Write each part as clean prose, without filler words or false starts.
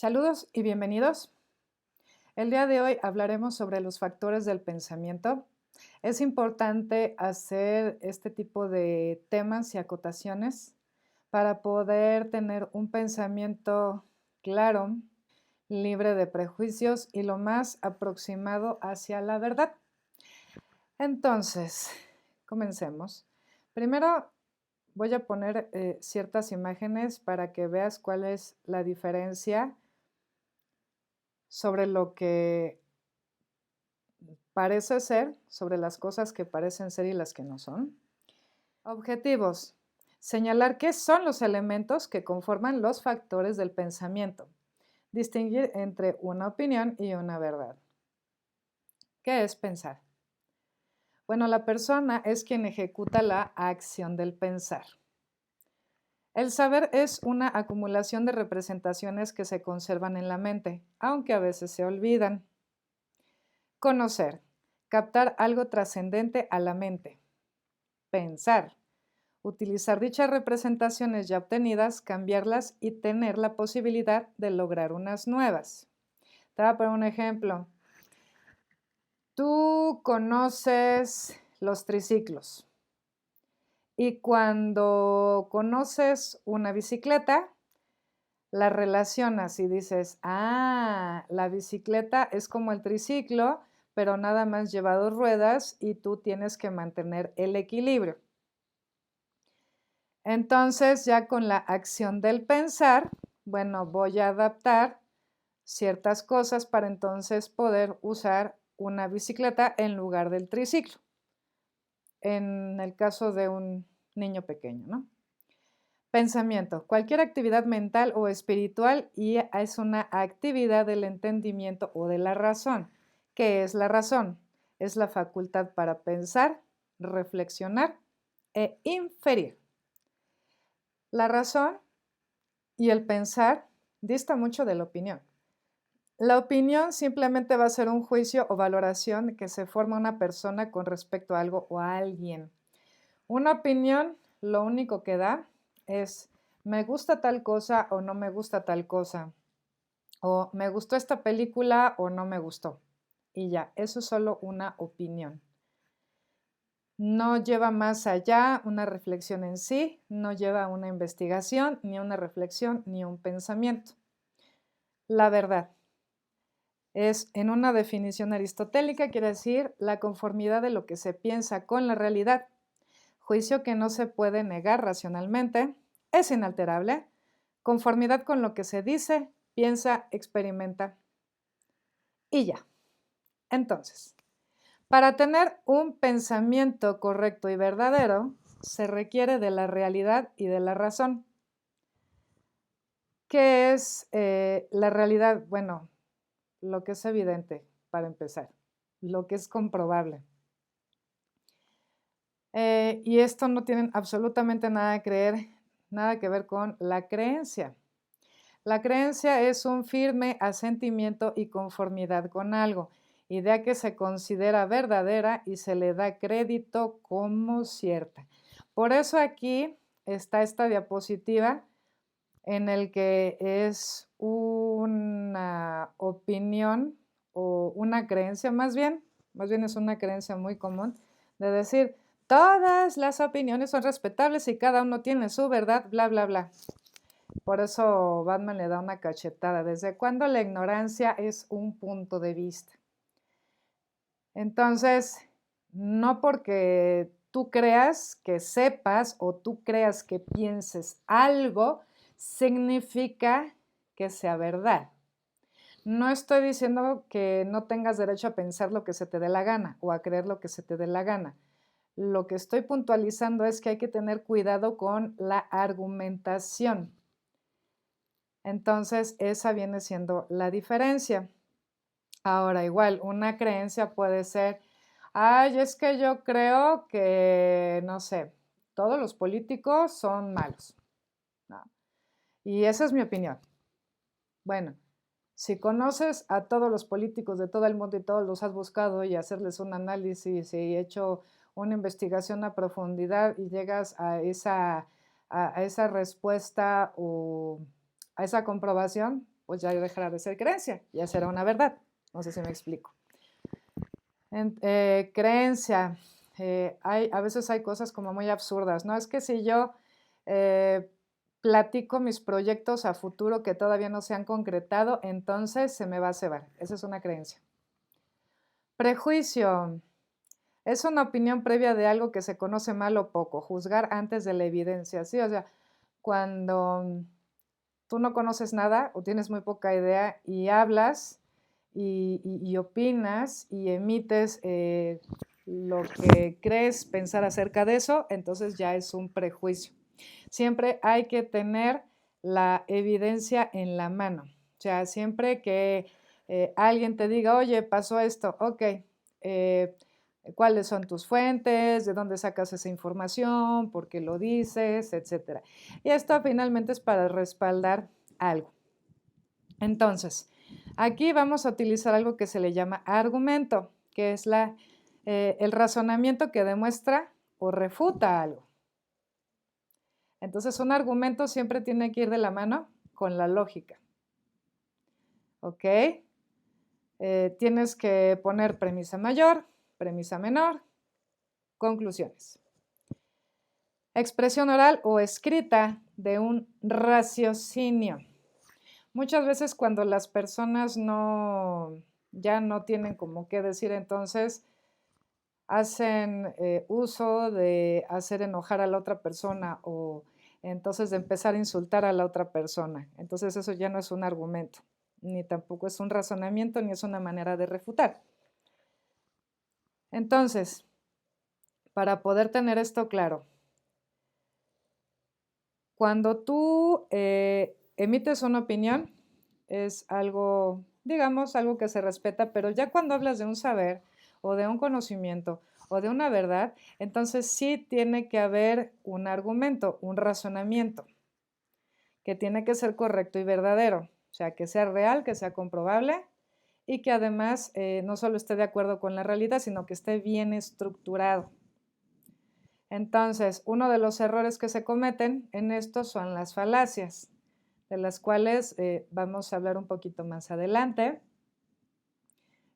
Saludos y bienvenidos. El día de hoy hablaremos sobre los factores del pensamiento. Es importante hacer este tipo de temas y acotaciones para poder tener un pensamiento claro, libre de prejuicios y lo más aproximado hacia la verdad. Entonces, comencemos. Primero voy a poner ciertas imágenes para que veas cuál es la diferencia sobre lo que parece ser, sobre las cosas que parecen ser y las que no son. Objetivos. Señalar qué son los elementos que conforman los factores del pensamiento. Distinguir entre una opinión y una verdad. ¿Qué es pensar? Bueno, la persona es quien ejecuta la acción del pensar. El saber es una acumulación de representaciones que se conservan en la mente, aunque a veces se olvidan. Conocer. Captar algo trascendente a la mente. Pensar. Utilizar dichas representaciones ya obtenidas, cambiarlas y tener la posibilidad de lograr unas nuevas. Te voy a poner un ejemplo. Tú conoces los triciclos y cuando conoces una bicicleta, la relacionas y dices, la bicicleta es como el triciclo, pero nada más lleva dos ruedas y tú tienes que mantener el equilibrio. Entonces, ya con la acción del pensar, bueno, voy a adaptar ciertas cosas para entonces poder usar una bicicleta en lugar del triciclo, en el caso de un niño pequeño, ¿no? Pensamiento. Cualquier actividad mental o espiritual y es una actividad del entendimiento o de la razón. ¿Qué es la razón? Es la facultad para pensar, reflexionar e inferir. La razón y el pensar dista mucho de la opinión. La opinión simplemente va a ser un juicio o valoración que se forma una persona con respecto a algo o a alguien. Una opinión lo único que da es me gusta tal cosa o no me gusta tal cosa, o me gustó esta película o no me gustó. Y ya, eso es solo una opinión. No lleva más allá una reflexión en sí, no lleva una investigación, ni una reflexión, ni un pensamiento. La verdad es, en una definición aristotélica, quiere decir la conformidad de lo que se piensa con la realidad. Juicio que no se puede negar racionalmente, es inalterable, conformidad con lo que se dice, piensa, experimenta y ya. Entonces, para tener un pensamiento correcto y verdadero, se requiere de la realidad y de la razón. ¿Qué es la realidad? Bueno, lo que es evidente, para empezar, lo que es comprobable. Y esto no tiene absolutamente nada que ver con la creencia. La creencia es un firme asentimiento y conformidad con algo, idea que se considera verdadera y se le da crédito como cierta. Por eso aquí está esta diapositiva en el que es una opinión o una creencia más bien es una creencia muy común de decir, todas las opiniones son respetables y cada uno tiene su verdad, bla, bla, bla. Por eso Batman le da una cachetada. ¿Desde cuándo la ignorancia es un punto de vista? Entonces, no porque tú creas que sepas o tú creas que pienses algo, significa que sea verdad. No estoy diciendo que no tengas derecho a pensar lo que se te dé la gana o a creer lo que se te dé la gana. Lo que estoy puntualizando es que hay que tener cuidado con la argumentación. Entonces, esa viene siendo la diferencia. Ahora, igual, una creencia puede ser, ay, es que yo creo que, no sé, todos los políticos son malos, ¿no? Y esa es mi opinión. Bueno, si conoces a todos los políticos de todo el mundo y todos los has buscado y hacerles un análisis y hecho una investigación a profundidad y llegas a esa respuesta o a esa comprobación, pues ya dejará de ser creencia, ya será una verdad. No sé si me explico. Creencia. A veces hay cosas como muy absurdas, ¿no? Es que si yo platico mis proyectos a futuro que todavía no se han concretado, entonces se me va a cebar. Esa es una creencia. Prejuicio. Es una opinión previa de algo que se conoce mal o poco, juzgar antes de la evidencia, ¿sí? O sea, cuando tú no conoces nada o tienes muy poca idea y hablas y opinas y emites lo que crees pensar acerca de eso, entonces ya es un prejuicio. Siempre hay que tener la evidencia en la mano. O sea, siempre que alguien te diga, oye, pasó esto, ok, ¿cuáles son tus fuentes? ¿De dónde sacas esa información? ¿Por qué lo dices? Etcétera. Y esto finalmente es para respaldar algo. Entonces, aquí vamos a utilizar algo que se le llama argumento, que es el razonamiento que demuestra o refuta algo. Entonces, un argumento siempre tiene que ir de la mano con la lógica. ¿Ok? Tienes que poner premisa mayor, premisa menor, conclusiones. Expresión oral o escrita de un raciocinio. Muchas veces cuando las personas ya no tienen como qué decir, entonces hacen uso de hacer enojar a la otra persona o entonces de empezar a insultar a la otra persona. Entonces eso ya no es un argumento, ni tampoco es un razonamiento, ni es una manera de refutar. Entonces, para poder tener esto claro, cuando tú emites una opinión, es algo, digamos, algo que se respeta, pero ya cuando hablas de un saber o de un conocimiento o de una verdad, entonces sí tiene que haber un argumento, un razonamiento, que tiene que ser correcto y verdadero, o sea, que sea real, que sea comprobable y que además no solo esté de acuerdo con la realidad, sino que esté bien estructurado. Entonces, uno de los errores que se cometen en esto son las falacias, de las cuales vamos a hablar un poquito más adelante,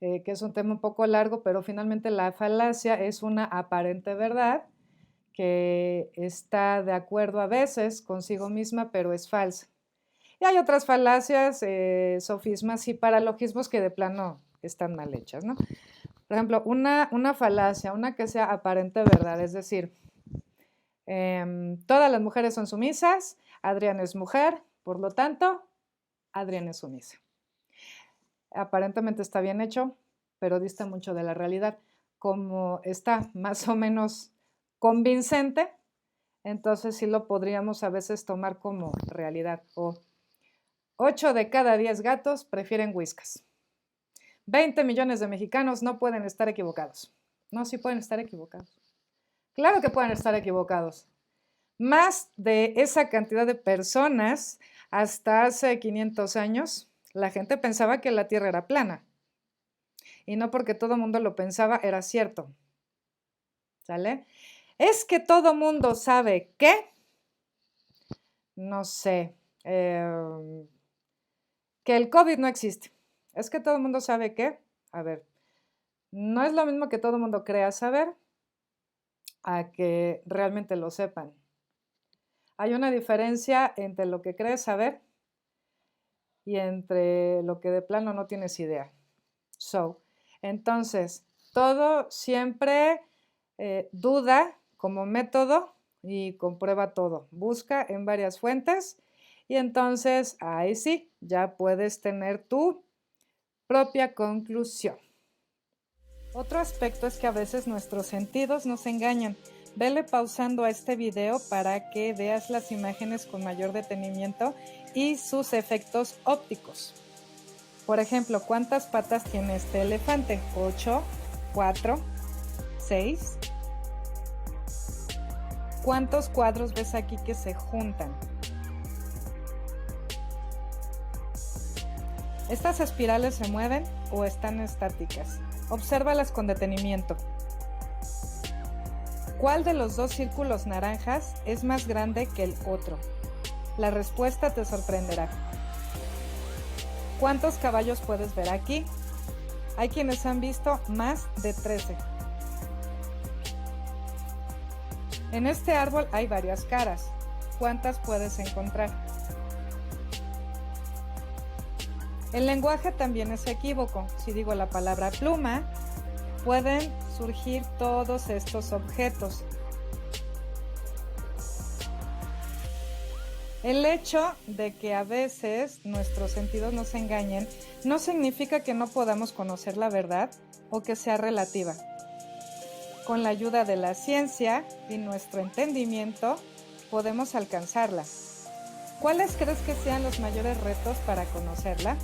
que es un tema un poco largo, pero finalmente la falacia es una aparente verdad que está de acuerdo a veces consigo misma, pero es falsa. Y hay otras falacias, sofismas y paralogismos que de plano están mal hechas, ¿no? Por ejemplo, una falacia, una que sea aparente verdad, es decir, todas las mujeres son sumisas, Adriana es mujer, por lo tanto, Adriana es sumisa. Aparentemente está bien hecho, pero dista mucho de la realidad. Como está más o menos convincente, entonces sí lo podríamos a veces tomar como realidad. O 8 de cada 10 gatos prefieren whiskas. 20 millones de mexicanos no pueden estar equivocados. No, sí pueden estar equivocados. Claro que pueden estar equivocados. Más de esa cantidad de personas, hasta hace 500 años, la gente pensaba que la Tierra era plana. Y no porque todo el mundo lo pensaba, era cierto. ¿Sale? Es que todo mundo sabe que, no sé, que el COVID no existe. Es que todo el mundo sabe que, a ver, no es lo mismo que todo el mundo crea saber a que realmente lo sepan. Hay una diferencia entre lo que crees saber y entre lo que de plano no tienes idea. Entonces, todo siempre duda como método y comprueba todo. Busca en varias fuentes y entonces ahí sí, ya puedes tener tu propia conclusión. Otro aspecto es que a veces nuestros sentidos nos engañan. Vele pausando a este video para que veas las imágenes con mayor detenimiento y sus efectos ópticos. Por ejemplo, ¿cuántas patas tiene este elefante? 8, 4, 6. ¿Cuántos cuadros ves aquí que se juntan? ¿Estas espirales se mueven o están estáticas? Obsérvalas con detenimiento. ¿Cuál de los dos círculos naranjas es más grande que el otro? La respuesta te sorprenderá. ¿Cuántos caballos puedes ver aquí? Hay quienes han visto más de 13. En este árbol hay varias caras. ¿Cuántas puedes encontrar? El lenguaje también es equívoco. Si digo la palabra pluma, pueden surgir todos estos objetos. El hecho de que a veces nuestros sentidos nos engañen no significa que no podamos conocer la verdad o que sea relativa. Con la ayuda de la ciencia y nuestro entendimiento podemos alcanzarla. ¿Cuáles crees que sean los mayores retos para conocerla?